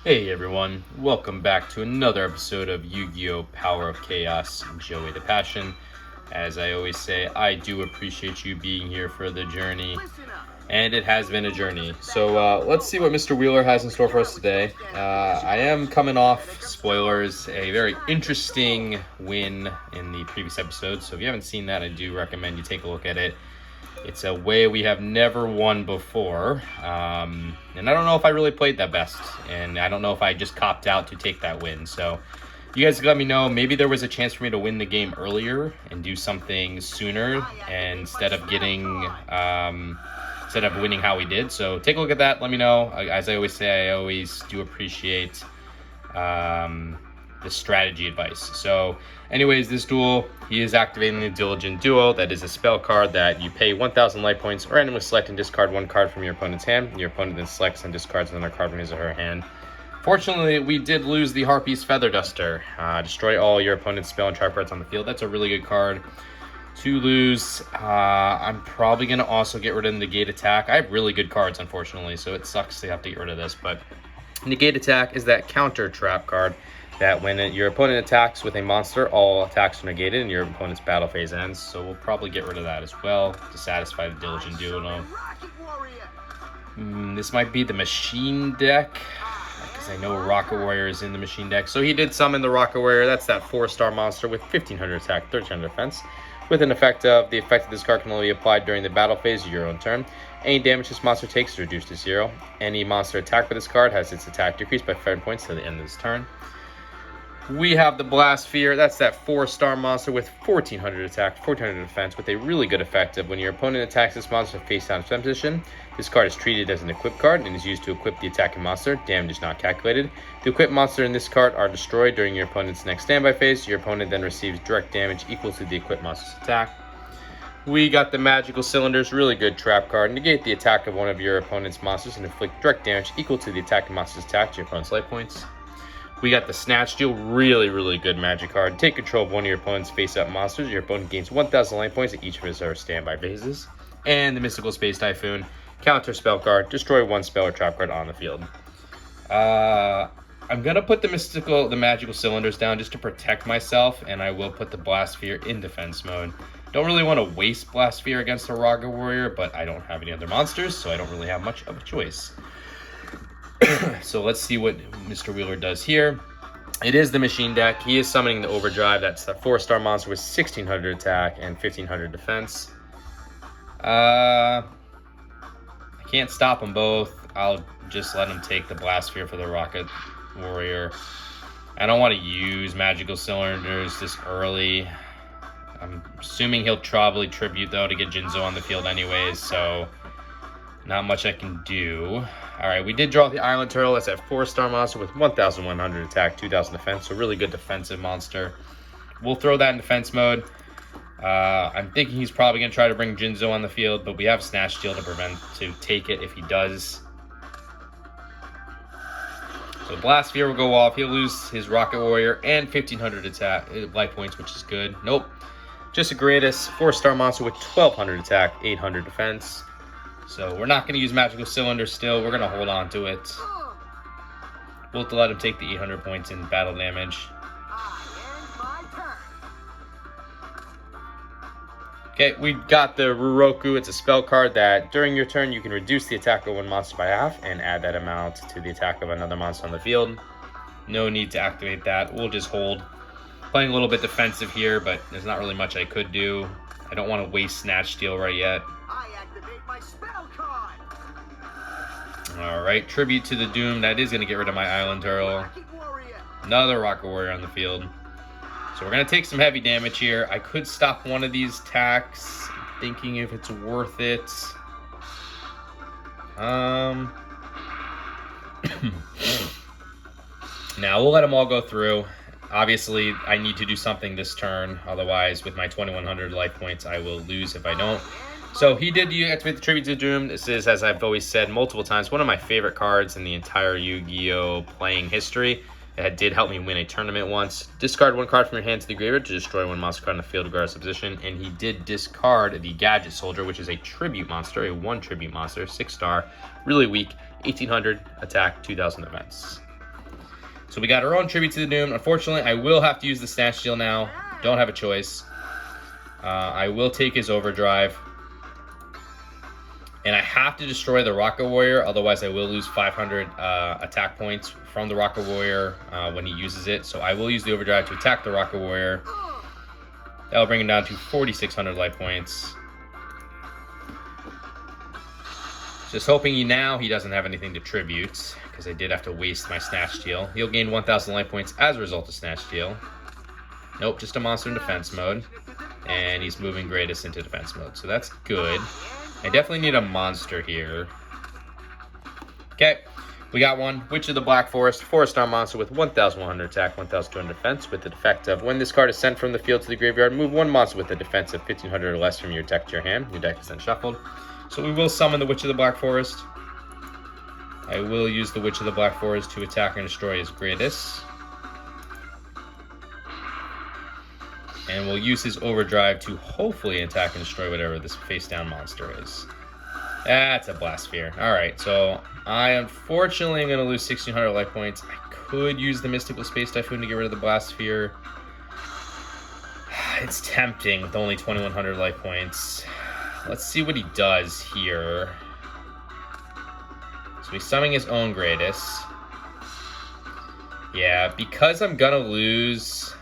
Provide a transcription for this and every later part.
Hey everyone, welcome back to another episode of Yu-Gi-Oh! Power of Chaos, Joey the Passion. As I always say, I do appreciate you being here for the journey, and it has been a journey. So let's see what Mr. Wheeler has in store for us today. I am coming off, spoilers, a very interesting win in the previous episode, so if you haven't seen that, I do recommend you take a look at it. It's a way we have never won before, and I don't know if I really played that best, and I don't know if I just copped out to take that win. So you guys let me know. Maybe there was a chance for me to win the game earlier and do something sooner, and instead of winning how we did. So take a look at that. Let me know. As I always say, I always do appreciate the strategy advice. So anyways, this duel, he is activating the Diligent Duel. That is a spell card that you pay 1,000 life points, or randomly select and discard one card from your opponent's hand. Your opponent then selects and discards another card from his or her hand. Fortunately, we did lose the Harpy's Feather Duster. Destroy all your opponent's spell and trap cards on the field. That's a really good card to lose. I'm probably going to also get rid of Negate Attack. I have really good cards, unfortunately, so it sucks to have to get rid of this. But Negate Attack is that counter trap card that when your opponent attacks with a monster, all attacks are negated and your opponent's battle phase ends. So we'll probably get rid of that as well to satisfy the Diligent Duel. This might be the machine deck, because I know Rocket Warrior is in the machine deck. So he did summon the Rocket Warrior. That's that 4-star monster with 1,500 attack, 1,300 defense. With an effect of, the effect of this card can only be applied during the battle phase of your own turn. Any damage this monster takes is reduced to 0. Any monster attacked by this card has its attack decreased by 5 points to the end of this turn. We have the Blast Fear. That's that 4-star monster with 1,400 attack, 1,400 defense, with a really good effect of when your opponent attacks this monster face down defense position. This card is treated as an equip card and is used to equip the attacking monster. Damage is not calculated. The equipped monster in this card are destroyed during your opponent's next standby phase. Your opponent then receives direct damage equal to the equipped monster's attack. We got the Magical Cylinders, really good trap card. Negate the attack of one of your opponent's monsters and inflict direct damage equal to the attacking monster's attack to your opponent's life points. We got the Snatch Deal, really good magic card. Take control of one of your opponent's face-up monsters. Your opponent gains 1,000 life points at each of his or her standby phases. And the Mystical Space Typhoon, counter spell card. Destroy one spell or trap card on the field. I'm going to put the Magical Cylinders down just to protect myself, and I will put the Blast Sphere in defense mode. Don't really want to waste Blast Sphere against a Rocket Warrior, but I don't have any other monsters, so I don't really have much of a choice. So let's see what Mr. Wheeler does here. It is the machine deck. He is summoning the Overdrive. That's the 4-star monster with 1,600 attack and 1,500 defense. I can't stop them both. I'll just let him take the Blast Sphere for the Rocket Warrior. I don't want to use Magical Cylinders this early. I'm assuming he'll probably tribute, though, to get Jinzo on the field anyways, so not much I can do. Alright, we did draw the Island Turtle. That's that 4-star monster with 1,100 attack, 2,000 defense. So really good defensive monster. We'll throw that in defense mode. I'm thinking he's probably going to try to bring Jinzo on the field, but we have Snatch Steel to take it if he does. So Blast Sphere will go off. He'll lose his Rocket Warrior and 1,500 attack life points, which is good. Nope. Just a greatest 4-star monster with 1,200 attack, 800 defense. So we're not going to use Magical Cylinder still. We're going to hold on to it. We'll have to let him take the 800 points in battle damage. Okay, we got the Ruroku. It's a spell card that during your turn you can reduce the attack of one monster by half and add that amount to the attack of another monster on the field. No need to activate that. We'll just hold. Playing a little bit defensive here, but there's not really much I could do. I don't want to waste Snatch Steel right yet. Alright, Tribute to the Doom. That is going to get rid of my Island Turtle. Another Rocket Warrior on the field. So we're going to take some heavy damage here. I could stop one of these attacks. I'm thinking if it's worth it. Now we'll let them all go through. Obviously, I need to do something this turn. Otherwise, with my 2,100 life points, I will lose if I don't. So he did activate the Tribute to Doom. This is, as I've always said multiple times, one of my favorite cards in the entire Yu-Gi-Oh! Playing history. It did help me win a tournament once. Discard one card from your hand to the graveyard to destroy one monster card on the field regardless of position. And he did discard the Gadget Soldier, which is a tribute monster, a 1 tribute monster, 6-star, really weak, 1,800 attack, 2,000 defense. So we got our own tribute to the Doom. Unfortunately, I will have to use the Snatch Steal now. Don't have a choice. I will take his Overdrive. And I have to destroy the Rocket Warrior, otherwise I will lose 500 attack points from the Rocket Warrior when he uses it. So I will use the Overdrive to attack the Rocket Warrior. That'll bring him down to 4,600 life points. Just hoping now he doesn't have anything to tribute, because I did have to waste my Snatch Steal. He'll gain 1,000 life points as a result of Snatch Steal. Nope, just a monster in defense mode. And he's moving Greatest into defense mode, so that's good. I definitely need a monster here. Okay, we got one. Witch of the Black Forest, 4-star monster with 1,100 attack, 1,200 defense, with the effect of when this card is sent from the field to the graveyard, move one monster with a defense of 1,500 or less from your deck to your hand. Your deck is then shuffled. So we will summon the Witch of the Black Forest. I will use the Witch of the Black Forest to attack and destroy his Greatest. And we'll use his Overdrive to hopefully attack and destroy whatever this face-down monster is. That's a Blast Sphere. Alright, so I unfortunately am going to lose 1,600 life points. I could use the Mystical Space Typhoon to get rid of the Blast Sphere. It's tempting with only 2,100 life points. Let's see what he does here. So he's summoning his own Greatest. Yeah, because I'm gonna lose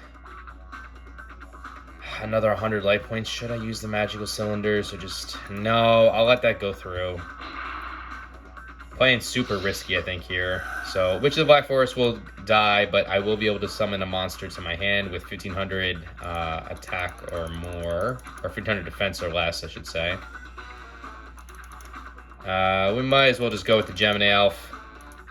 another 100 life points, should I use the Magical Cylinders or just... No, I'll let that go through. Playing super risky, I think, here. So, Witch of the Black Forest will die, but I will be able to summon a monster to my hand with 1,500 attack or more. Or 1,500 defense or less, I should say. We might as well just go with the Gemini Elf.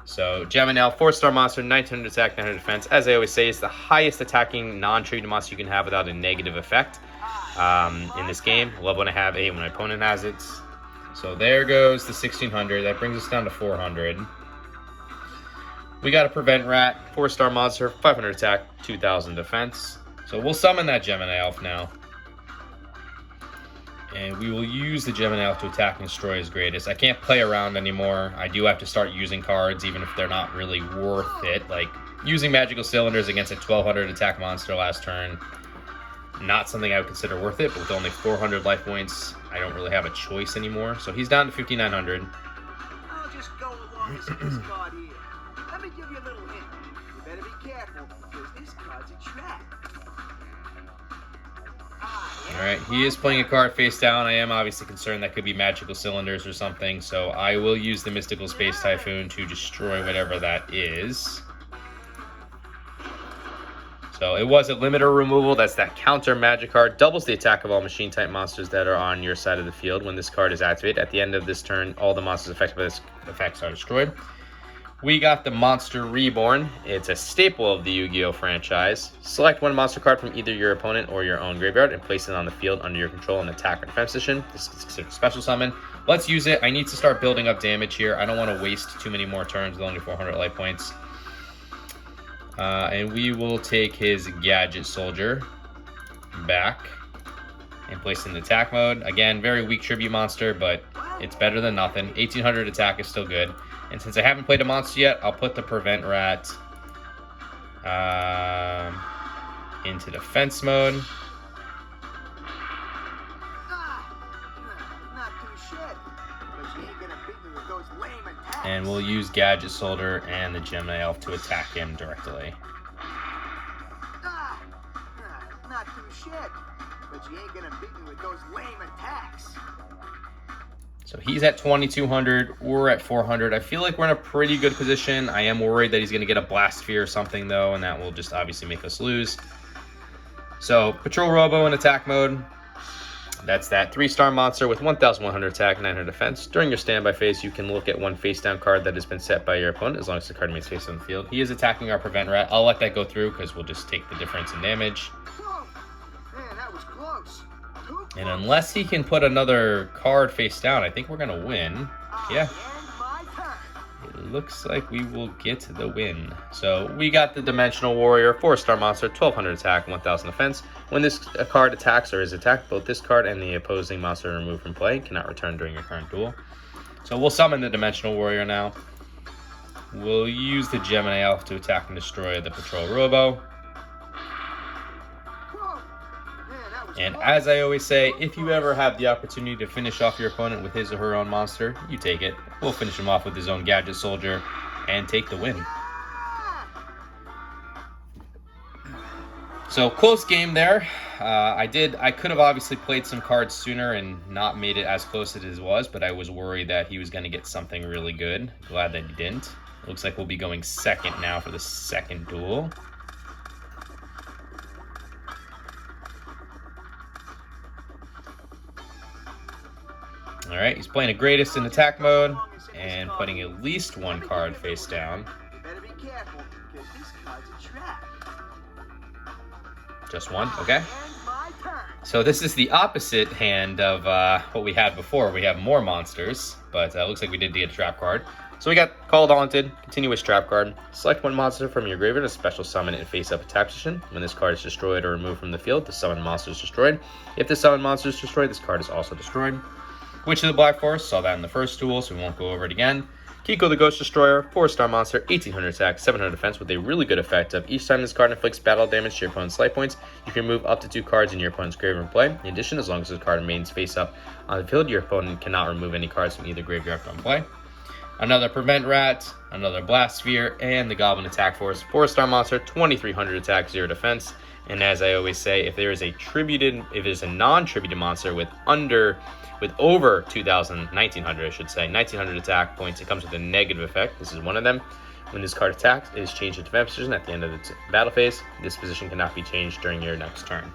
So, Gemini Elf, 4-star monster, 1,900 attack, 900 defense. As I always say, it's the highest attacking non-triggered monster you can have without a negative effect in this game. Love when I have 8 when my opponent has it. So there goes the 1,600. That brings us down to 400. We got a Prevent Rat, 4-star monster, 500 attack, 2,000 defense. So we'll summon that Gemini Elf now. And we will use the Gemini Elf to attack and destroy his Greatest. I can't play around anymore. I do have to start using cards, even if they're not really worth it. Like, using Magical Cylinders against a 1,200 attack monster last turn. Not something I would consider worth it, but with only 400 life points, I don't really have a choice anymore. So he's down to 5,900. I'll just go along with this card here. Let me give you a little hint. You better be careful, because this card's a trap. Alright, he is playing a card face down. I am obviously concerned that could be Magical Cylinders or something, so I will use the Mystical Space Typhoon to destroy whatever that is. So it was a limiter removal. That's that counter magic card. Doubles the attack of all machine type monsters that are on your side of the field when this card is activated. At the end of this turn, all the monsters affected by this effects are destroyed. We got the Monster Reborn. It's a staple of the Yu-Gi-Oh! Franchise. Select one monster card from either your opponent or your own graveyard and place it on the field under your control in attack or defense position. This is considered a special summon. Let's use it. I need to start building up damage here. I don't want to waste too many more turns with only 400 life points. And we will take his Gadget Soldier back and place it in attack mode. Again, very weak tribute monster, but it's better than nothing. 1,800 attack is still good. And since I haven't played a monster yet, I'll put the Prevent Rat into defense mode. And we'll use Gadget Soldier and the Gemini Elf to attack him directly. Not too shit, but you ain't gonna beat me with those lame attacks. So he's at 2,200. We're at 400. I feel like we're in a pretty good position. I am worried that he's going to get a Blast Sphere or something, though, and that will just obviously make us lose. So Patrol Robo in attack mode. That's that 3-star monster with 1,100 attack, 900 defense. During your standby phase, you can look at one face-down card that has been set by your opponent, as long as the card remains face on the field. He is attacking our Prevent Rat. I'll let that go through, because we'll just take the difference in damage. Whoa. Man, that was close. And unless he can put another card face down, I think we're going to win. Yeah. It looks like we will get the win. So we got the Dimensional Warrior, 4-star monster, 1,200 attack, 1,000 defense. When this card attacks or is attacked, both this card and the opposing monster removed from play cannot return during your current duel. So we'll summon the Dimensional Warrior now. we'll use the Gemini Elf to attack and destroy the Patrol Robo. And as I always say, if you ever have the opportunity to finish off your opponent with his or her own monster, you take it. We'll finish him off with his own Gadget Soldier and take the win. So close game there. I could have obviously played some cards sooner and not made it as close as it was, but I was worried that he was going to get something really good. Glad that he didn't. Looks like we'll be going second now for the second duel. All right, he's playing a greatest in attack mode and putting at least one card face down. Just one, okay. So this is the opposite hand of what we had before. We have more monsters, but looks like we did get a trap card. So we got Called Haunted, continuous trap card. Select one monster from your graveyard, a special summon it in face-up attack position. When this card is destroyed or removed from the field, the summoned monster is destroyed. If the summoned monster is destroyed, this card is also destroyed. Witch of the Black Forest, saw that in the first duel, so we won't go over it again. Kiko the Ghost Destroyer, 4-star monster, 1800 attack, 700 defense with a really good effect of each time this card inflicts battle damage to your opponent's life points, you can remove up to 2 cards in your opponent's graveyard from play. In addition, as long as this card remains face up on the field, your opponent cannot remove any cards from either graveyard from play. Another Prevent Rat, another Blast Sphere, and the Goblin Attack Force, 4-star monster, 2300 attack, 0 defense. And as I always say, if there is a non-tributed monster with over 1900, I should say, 1900 attack points, it comes with a negative effect. This is one of them. When this card attacks, it is changed to defense position at the end of the battle phase. This position cannot be changed during your next turn.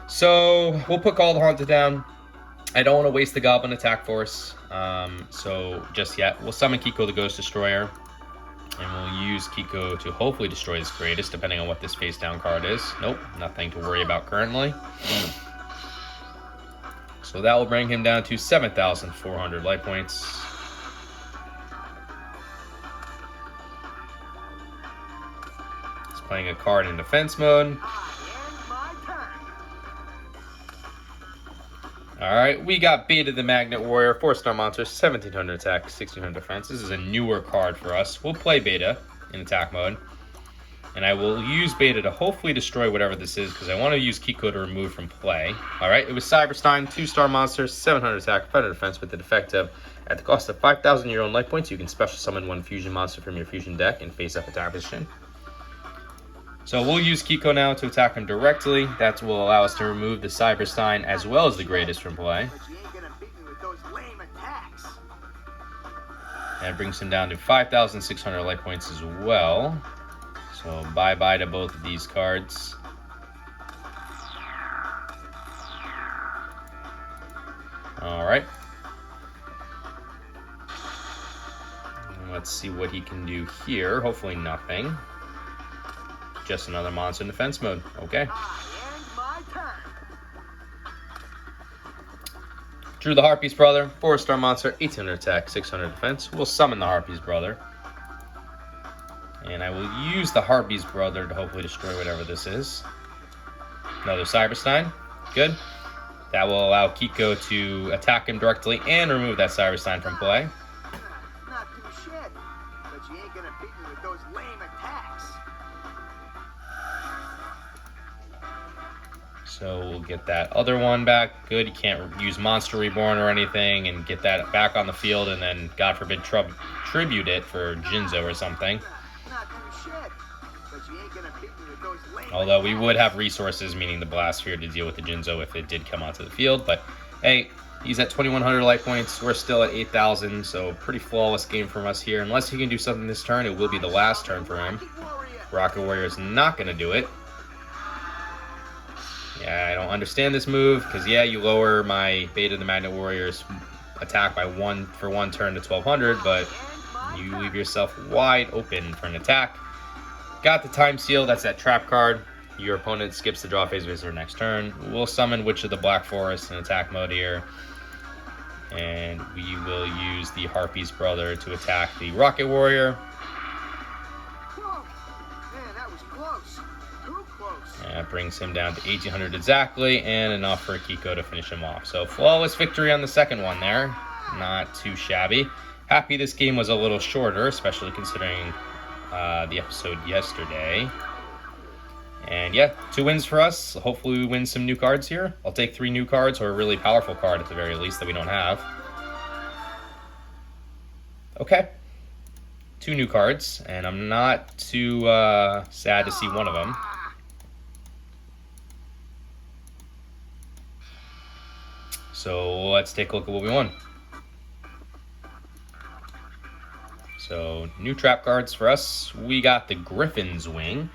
So we'll put Call the Haunted down. I don't want to waste the Goblin Attack Force, so just yet. We'll summon Kiko the Ghost Destroyer, and we'll use Kiko to hopefully destroy this greatest, depending on what this face down card is. Nope, nothing to worry about currently. So that will bring him down to 7,400 life points. He's playing a card in defense mode. Alright, we got Beta the Magnet Warrior, 4-star monster, 1700 attack, 1600 defense. This is a newer card for us. We'll play Beta in attack mode. And I will use Beta to hopefully destroy whatever this is, because I want to use Kiko to remove from play. Alright, it was Cyberstein, 2-star monster, 700 attack, 500 defense with the effect of, at the cost of 5,000 of your own life points, you can special summon one fusion monster from your fusion deck in face-up attack position. So we'll use Kiko now to attack him directly. That will allow us to remove the Cyberstein as well as the greatest from play. And it brings him down to 5,600 life points as well. So bye-bye to both of these cards. Alright. Let's see what he can do here. Hopefully nothing. Just another monster in defense mode. Okay. Drew the Harpy's Brother, 4-star monster, 1800 attack, 600 defense. We'll summon the Harpy's Brother. And I will use the Harpy's Brother to hopefully destroy whatever this is. Another Cyberstein. Good. That will allow Kiko to attack him directly and remove that Cyberstein from play. Not too shabby, but you ain't gonna beat me with those lame attacks. So we'll get that other one back. Good. You can't use Monster Reborn or anything and get that back on the field and then, God forbid, tribute it for Jinzo or something. Although we would have resources, meaning the Blast Sphere, to deal with the Jinzo if it did come onto the field. But hey, he's at 2,100 life points. We're still at 8,000, so pretty flawless game from us here. Unless he can do something this turn, it will be the last turn for him. Rocket Warrior is not going to do it. Yeah, I don't understand this move, because yeah, you lower my Beta the Magnet Warrior's attack by one turn to 1,200, but you leave yourself wide open for an attack. Got the Time Seal, that's that trap card. Your opponent skips the draw phase of their next turn. We'll summon Witch of the Black Forest in attack mode here. And we will use the Harpy's Brother to attack the Rocket Warrior. Whoa. Man, that was close. Too close. And that brings him down to 1,800 exactly, and enough for Kiko to finish him off. So flawless victory on the second one there. Not too shabby. Happy this game was a little shorter, especially considering the episode yesterday. And yeah, 2 wins for us. Hopefully we win some new cards here. I'll take 3 new cards, or a really powerful card at the very least that we don't have. Okay. 2 new cards, and I'm not too sad to see one of them. So let's take a look at what we won. So new trap cards for us. We got the Griffin's Wing.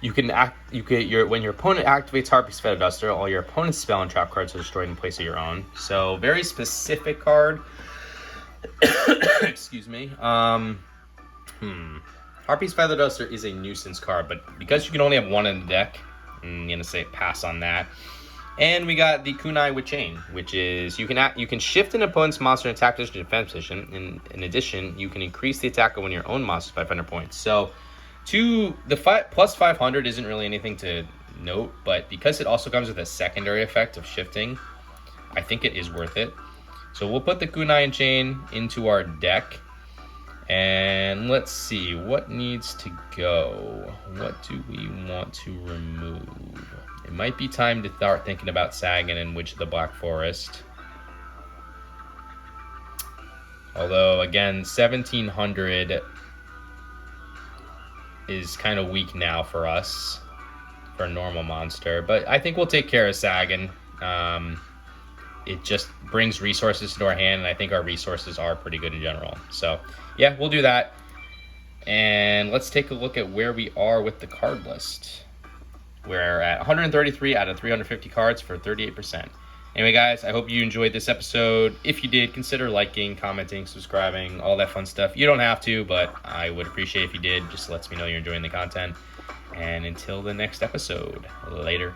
When your opponent activates Harpy's Feather Duster, all your opponent's spell and trap cards are destroyed in place of your own. So very specific card. Excuse me. Harpy's Feather Duster is a nuisance card, but because you can only have 1 in the deck, I'm gonna say pass on that. And we got the Kunai with Chain, which is you can shift an opponent's monster in attack position to defense position. And in addition, you can increase the attack of one of your own monsters by 500 points. So, plus 500 isn't really anything to note, but because it also comes with a secondary effect of shifting, I think it is worth it. So we'll put the Kunai and Chain into our deck, and let's see what needs to go. What do we want to remove? It might be time to start thinking about Sagan and Witch of the Black Forest. Although, again, 1700 is kind of weak now for us, for a normal monster. But I think we'll take care of Sagan. It just brings resources to our hand, and I think our resources are pretty good in general. So, yeah, we'll do that. And let's take a look at where we are with the card list. We're at 133 out of 350 cards for 38%. Anyway, guys, I hope you enjoyed this episode. If you did, consider liking, commenting, subscribing, all that fun stuff. You don't have to, but I would appreciate if you did. Just lets me know you're enjoying the content. And until the next episode, later.